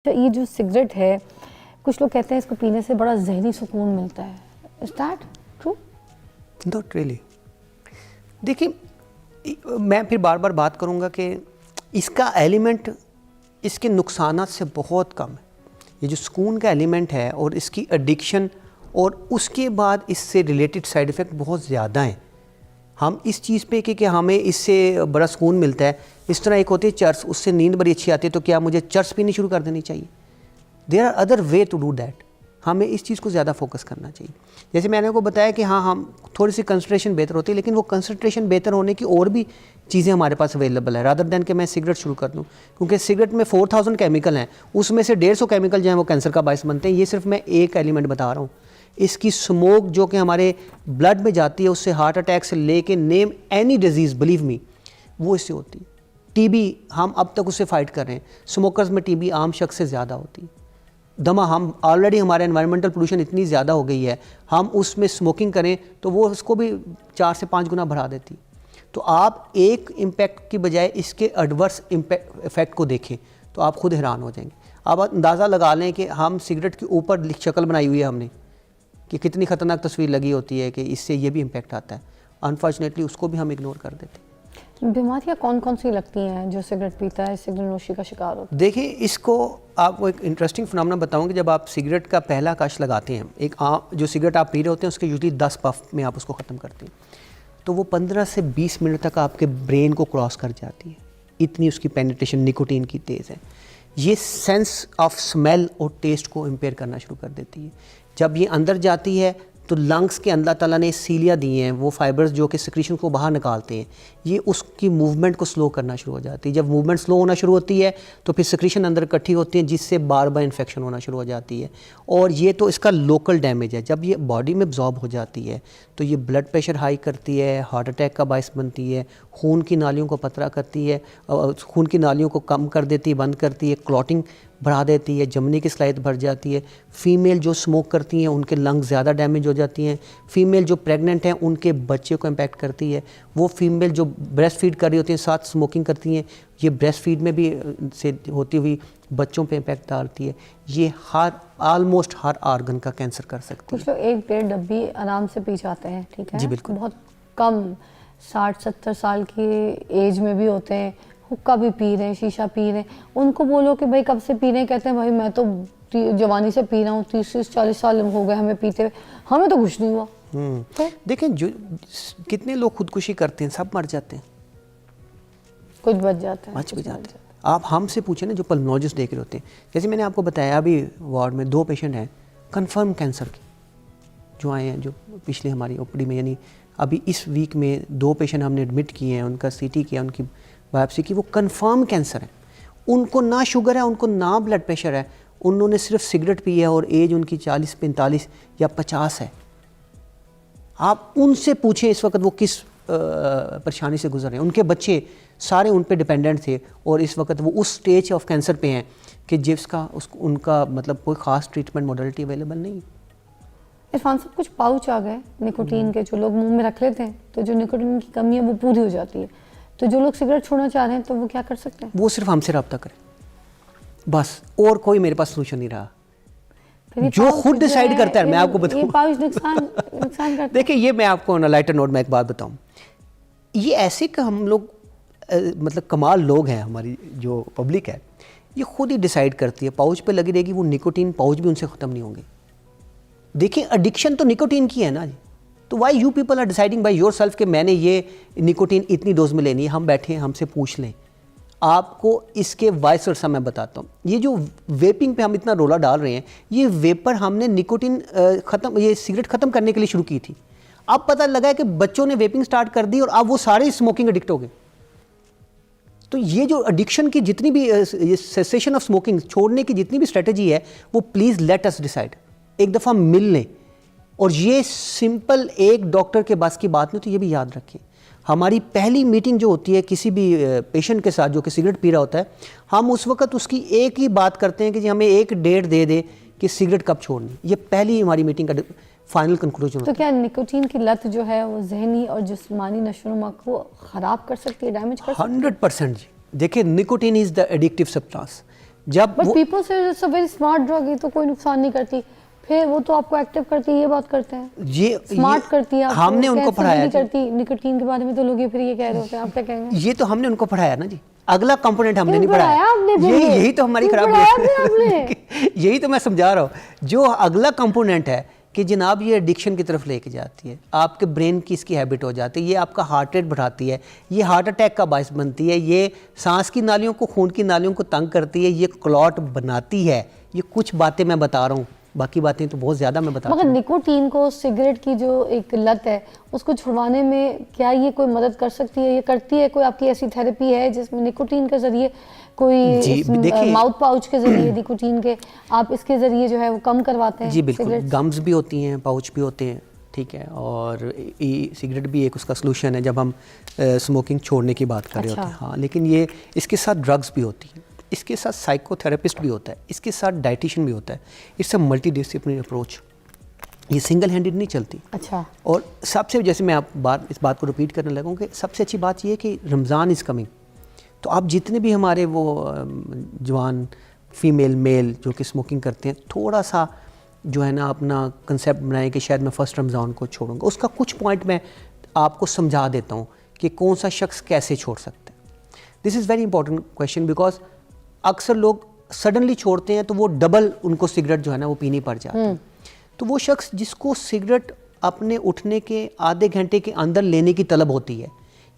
तो ये जो सिगरेट है, कुछ लोग कहते हैं इसको पीने से बड़ा ज़हनी सुकून मिलता है। Is that true? Not really. देखिए, मैं फिर बार बार बात करूंगा कि इसका एलिमेंट इसके नुकसानात से बहुत कम है। ये जो सुकून का एलिमेंट है और इसकी एडिक्शन और उसके बाद इससे रिलेटेड साइड इफ़ेक्ट बहुत ज़्यादा हैं। हम इस चीज़ पे कि हमें इससे बड़ा सुकून मिलता है, इस तरह एक होती है चर्स, उससे नींद बड़ी अच्छी आती है, तो क्या मुझे चर्स पीनी शुरू कर देनी चाहिए? There are other way to do that. हमें इस चीज़ को ज़्यादा फोकस करना चाहिए। जैसे मैंने आपको बताया कि हाँ, हम थोड़ी सी कंसंट्रेशन बेहतर होती है, लेकिन वो कंसंट्रेशन बेहतर होने की और भी चीज़ें हमारे पास अवेलेबल है, रादर दैन कि मैं सिगरेट शुरू कर दूँ। क्योंकि सिगरेट में 4000 केमिकल हैं, उसमें से 150 केमिकल जो हैं वो कैंसर का बायस बनते हैं। ये सिर्फ मैं एक एलिमेंट बता रहा हूँ। इसकी स्मोक जो कि हमारे ब्लड में जाती है, उससे हार्ट अटैक से लेके name any disease, believe me, वो इससे होती है। टीबी हम अब तक उससे फाइट कर रहे हैं। स्मोकर्स में टीबी आम शख्स से ज़्यादा होती है। दमा, हम ऑलरेडी हमारे एनवायरमेंटल पोल्यूशन इतनी ज़्यादा हो गई है, हम उसमें स्मोकिंग करें तो वो उसको भी 4 से 5 गुना बढ़ा देती। तो आप एक इम्पैक्ट की बजाय इसके एडवर्स इफेक्ट को देखें तो आप खुद हैरान हो जाएंगे। आप अंदाज़ा लगा लें कि हम सिगरेट के ऊपर शक्ल बनाई हुई है हमने कि कितनी ख़तरनाक तस्वीर लगी होती है कि इससे ये भी इम्पैक्ट आता है। अनफॉर्चुनेटली उसको भी हम इग्नोर कर देते हैं। बीमारियाँ कौन कौन सी लगती हैं जो सिगरेट पीता है, सिगरेट नोशी का शिकार होता है? देखिए, इसको आपको एक इंटरेस्टिंग फिनोमेना बताऊंगी। जब आप सिगरेट का पहला कश लगाते हैं, एक जो सिगरेट आप पी रहे होते हैं उसके यूजली 10 पफ में आप उसको ख़त्म करते हैं, तो वो 15 से 20 मिनट तक आपके ब्रेन को क्रॉस कर जाती है। इतनी उसकी पेनिट्रेशन निकोटीन की तेज़ है। ये सेंस ऑफ स्मेल और टेस्ट को इम्पेयर करना शुरू कर देती है। जब ये अंदर जाती है तो लंग्स के अल्लाह ताला ने सीलिया दी हैं, वो फाइबर्स जो कि सिक्रीशन को बाहर निकालते हैं, ये उसकी मूवमेंट को स्लो करना शुरू हो जाती है। जब मूवमेंट स्लो होना शुरू होती है तो फिर सिक्रीशन अंदर इकट्ठी होती है, जिससे बार बार इन्फेक्शन होना शुरू हो जाती है। और ये तो इसका लोकल डैमेज है। जब ये बॉडी में अब्जॉर्ब हो जाती है तो ये ब्लड प्रेशर हाई करती है, हार्ट अटैक का बायस बनती है, खून की नालियों को पतला करती है, खून की नालियों को कम कर देती है, बंद करती है, क्लॉटिंग बढ़ा देती है, जमने की सलाहियत बढ़ जाती है। फीमेल जो स्मोक करती हैं उनके लंग्स ज़्यादा डैमेज हो जाती हैं। फीमेल जो प्रेग्नेंट हैं उनके बच्चे को इम्पैक्ट करती है। वो फीमेल जो ब्रेस्ट फीड कर रही होती हैं साथ स्मोकिंग करती हैं, ये ब्रेस्ट फीड में भी से होती हुई बच्चों पे इम्पैक्ट डालती है। ये ऑलमोस्ट हर ऑर्गन का कैंसर कर सकती है। कुछ लोग एक डेढ़ डब्बी आराम से पी जाते हैं, ठीक है? जी बिल्कुल। बहुत कम 60-70 साल की एज में भी होते हैं, हुक्का भी पी रहे हैं, शीशा पी रहे हैं। उनको बोलो कि भाई कब से पी रहे हैं, कहते हैं भाई मैं तो जवानी से पी रहा हूँ, 30-40 साल हो गए हमें पीते हुए, हमें तो कुछ नहीं हुआ। देखें, जो कितने लोग खुदकुशी करते हैं, सब मर जाते हैं, कुछ बच जाते हैं, बच भी जाते हैं। आप हमसे पूछे ना, जो पल्मोलॉजिस्ट देख रहे होते हैं, जैसे मैंने आपको बताया अभी वार्ड में 2 पेशेंट हैं कंफर्म कैंसर के जो आए हैं, जो पिछले हमारी ओपीडी में, यानी अभी इस वीक में 2 पेशेंट हमने एडमिट किए हैं, उनका सीटी किया, उनकी बायोप्सी की, वो कंफर्म कैंसर है। उनको ना शुगर है, उनको ना ब्लड प्रेशर है, उन्होंने सिर्फ सिगरेट पी है और एज उनकी 40, 45 या 50 है। आप उनसे पूछें इस वक्त वो किस परेशानी से गुजर रहे हैं। उनके बच्चे सारे उन पे डिपेंडेंट थे और इस वक्त वो उस स्टेज ऑफ कैंसर पे हैं कि जिसका उनका मतलब कोई ख़ास ट्रीटमेंट मॉडलिटी अवेलेबल नहीं। इरफान साहब, कुछ पाउच आ गए निकोटीन के जो लोग मुंह में रख लेते हैं, तो जो निकोटीन की कमी है वो पूरी हो जाती है। तो जो लोग सिगरेट छोड़ना चाह रहे हैं तो वो क्या कर सकते हैं? वो सिर्फ हमसे रब्ता करें बस, और कोई मेरे पास सोल्यूशन नहीं रहा। जो खुद डिसाइड करता है, मैं आपको बताऊं, ये पाउच नुकसान करता है। देखिए, ये मैं आपको ऑन लाइटर नोट में एक बात बताऊं, ये ऐसे कि हम लोग मतलब कमाल लोग हैं, हमारी जो पब्लिक है ये खुद ही डिसाइड करती है। पाउच पे लगी रहेगी वो निकोटीन, पाउच भी उनसे ख़त्म नहीं होंगे। देखिए, एडिक्शन तो निकोटीन की है ना जी, तो why you people are deciding by yourself कि मैंने ये निकोटीन इतनी डोज में लेनी है। हम बैठे हैं, हमसे पूछ लें। आपको इसके वाइस वर्सा मैं बताता हूँ। ये जो वेपिंग पे हम इतना रोला डाल रहे हैं, ये वेपर हमने निकोटीन ये सिगरेट ख़त्म करने के लिए शुरू की थी। अब पता लगा है कि बच्चों ने वेपिंग स्टार्ट कर दी और अब वो सारे स्मोकिंग एडिक्ट हो गए। तो ये जो एडिक्शन की जितनी भी सेसेशन ऑफ स्मोकिंग छोड़ने की जितनी भी स्ट्रेटजी है, वो प्लीज़ लेट अस डिसाइड। एक दफ़ा मिल लें। और ये सिंपल एक डॉक्टर के बस की बात नहीं, तो ये भी याद रखें, हमारी पहली मीटिंग जो होती है किसी भी पेशेंट के साथ जो कि सिगरेट पी रहा होता है, हम उस वक्त उसकी एक ही बात करते हैं कि जी हमें एक डेट दे दे कि सिगरेट कब छोड़नी। ये पहली हमारी मीटिंग का फाइनल कंक्लूजन होता है। तो क्या निकोटीन की लत जो है वो जहनी और जिस्मानी नशोनुमा को ख़राब कर सकती है, डैमेज कर सकती है? 100% जी। देखिए, nicotine is the addictive substance. जब बट वो पीपल से it's a very smart drug, ये तो कोई नुकसान नहीं करती, फिर वो तो आपको एक्टिव करती है, ये बात करते हैं ये स्मार्ट करती है आपको, हमने उनको कैंसर भी पढ़ाया नहीं जी। करती। निकोटीन के बारे में तो लोग ये फिर ये कह रहे होते हैं, आप क्या कहेंगे? ये तो हमने उनको पढ़ाया ना जी, अगला कंपोनेंट हमने क्यों नहीं पढ़ाया। पढ़ाया आपने फिर यही ये? यही तो हमारी क्यों खराबी पढ़ाया फिर आपने? यही तो मैं समझा रहा हूँ, जो अगला कंपोनेंट है कि जनाब ये एडिक्शन की तरफ लेके जाती है, आपके ब्रेन की इसकी हैबिट हो जाती है, ये आपका हार्ट रेट बढ़ाती है, ये हार्ट अटैक का बायस बनती है, ये सांस की नालियों को, खून की नालियों को तंग करती है, ये क्लॉट बनाती है। ये कुछ बातें मैं बता रहा हूँ, बाकी बातें तो बहुत ज़्यादा मैं बता मगर रहा हूँ। निकोटीन को, सिगरेट की जो एक लत है उसको छुड़वाने में क्या ये कोई मदद कर सकती है, ये करती है? कोई आपकी ऐसी थेरेपी है जिसमें निकोटीन के जरिए कोई जी, देखिए- माउथ पाउच के जरिए निकोटीन के आप इसके जरिए जो है वो कम करवाते हैं? जी बिल्कुल, सिगरेट गम्स भी होती हैं, पाउच भी होते हैं, ठीक है, और सिगरेट भी एक उसका सलूशन है जब हम स्मोकिंग छोड़ने की बात कर रहे होते हैं। अच्छा। हाँ, लेकिन ये इसके साथ ड्रग्स भी होती हैं, इसके साथ साइकोथेरेपिस्ट भी होता है, इसके साथ डाइटिशियन भी होता है। It's a multi disciplinary approach, ये सिंगल हैंडेड नहीं चलती। अच्छा, और सबसे, जैसे मैं इस बात को रिपीट करने लगा हूँ कि सबसे अच्छी बात ये है कि रमज़ान इज़ कमिंग, तो आप जितने भी हमारे वो जवान फीमेल मेल जो कि स्मोकिंग करते हैं, थोड़ा सा जो है ना अपना कंसेप्ट बनाएं कि शायद मैं फ़र्स्ट रमज़ान को छोड़ूंगा। उसका कुछ पॉइंट मैं आपको समझा देता हूँ कि कौन सा शख्स कैसे छोड़ सकता है। This is very important question, because अक्सर लोग सडनली छोड़ते हैं तो वो डबल उनको सिगरेट जो है ना वो पीनी पड़ जाती है। तो वो शख्स जिसको सिगरेट अपने उठने के आधे घंटे के अंदर लेने की तलब होती है,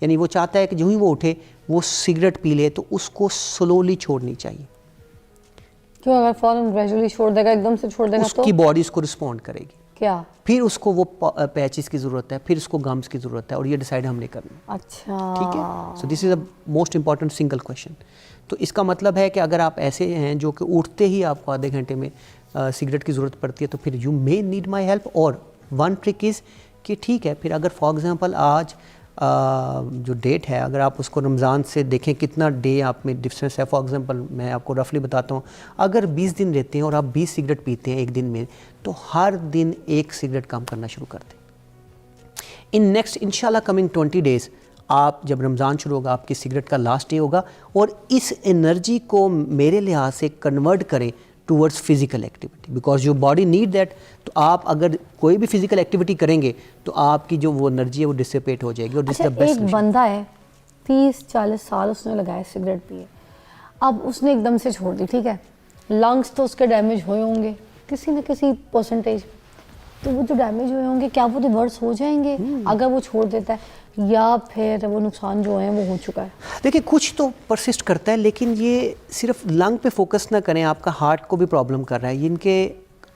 यानी वो चाहता है कि जो ही वो उठे वो सिगरेट पी ले, तो उसको स्लोली छोड़नी चाहिए। क्यों? अगर फौरन ग्रेजुअली छोड़ देगा, एकदम से छोड़ देगा तो उसकी बॉडी उसको रिस्पॉन्ड करेगी, क्या? फिर उसको वो पैचेस की ज़रूरत है, फिर उसको गम्स की ज़रूरत है, और ये डिसाइड हमने करना। अच्छा, ठीक है, so this is a most important single question. तो इसका मतलब है कि अगर आप ऐसे हैं जो कि उठते ही आपको आधे घंटे में सिगरेट की ज़रूरत पड़ती है, तो फिर you may need my help. और वन ट्रिक इज़ कि ठीक है, फिर अगर फॉर एग्ज़ाम्पल आज जो डेट है, अगर आप उसको रमज़ान से देखें कितना डे आप में डिफरेंस है, फॉर एग्ज़ाम्पल मैं आपको रफली बताता हूँ, अगर 20 दिन रहते हैं और आप 20 सिगरेट पीते हैं एक दिन में, तो हर दिन एक सिगरेट काम करना शुरू कर दें। इन नेक्स्ट इंशाल्लाह कमिंग 20 डेज़, आप जब रमज़ान शुरू होगा, आपकी सिगरेट का लास्ट डे होगा, और इस एनर्जी को मेरे लिहाज से कन्वर्ट करें towards physical activity, because your body need that. तो आप अगर कोई भी फिजिकल एक्टिविटी करेंगे तो आपकी जो वो एनर्जी है वो डिसिपेट हो जाएगी। और दिस अच्छा, इज द बेस्ट। एक बंदा है 30-40 साल उसने लगाए सिगरेट पिए, अब उसने एकदम से छोड़ दी, ठीक है, लंग्स तो उसके डैमेज हुए होंगे किसी न किसी परसेंटेज, तो वो जो डैमेज हुए होंगे क्या वो रिवर्स हो जाएंगे अगर वो छोड़ देता है, या फिर वो नुकसान जो है वो हो चुका है? देखिए, कुछ तो परसिस्ट करता है, लेकिन ये सिर्फ लंग पे फोकस ना करें, आपका हार्ट को भी प्रॉब्लम कर रहा है। इनके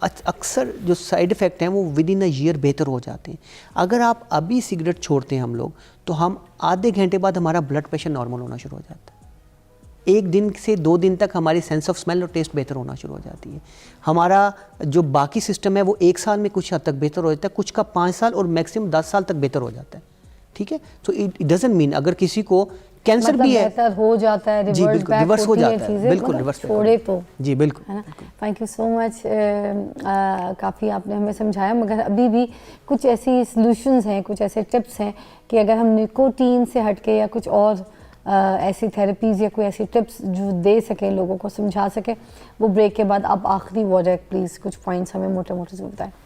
अक्सर जो साइड इफ़ेक्ट हैं वो विद इन अ ईयर बेहतर हो जाते हैं। अगर आप अभी सिगरेट छोड़ते हैं हम लोग, तो हम आधे घंटे बाद हमारा ब्लड प्रेशर नॉर्मल होना शुरू हो जाता है। 1 दिन से 2 दिन तक हमारी सेंस ऑफ स्मेल और टेस्ट बेहतर होना शुरू हो जाती है। हमारा जो बाकी सिस्टम है वो 1 साल में कुछ हद तक बेहतर हो जाता है, कुछ का 5 साल और मैक्सिमम 10 साल तक बेहतर हो जाता है। ठीक है, तो इट डजंट मीन अगर किसी को कैंसर मतलब भी है, बेहतर हो जाता है, जी रिवर्स बिल्कुल, बैक रिवर्स हो होती है जाता है, चीज़ें, बिल्कुल मतलब रिवर्स छोड़े तो, जी बिल्कुल, है ना। थैंक यू सो मच, काफ़ी आपने हमें समझाया, मगर अभी भी कुछ ऐसी सॉल्यूशंस हैं, कुछ ऐसे टिप्स हैं कि अगर हम निकोटीन से हटके या कुछ और ऐसी थेरेपीज़ या कोई ऐसी टिप्स जो दे सकें, लोगों को समझा सकें, वो ब्रेक के बाद आप आखिरी वर्ड है, प्लीज़ कुछ पॉइंट्स हमें मोटे मोटे से बताएं।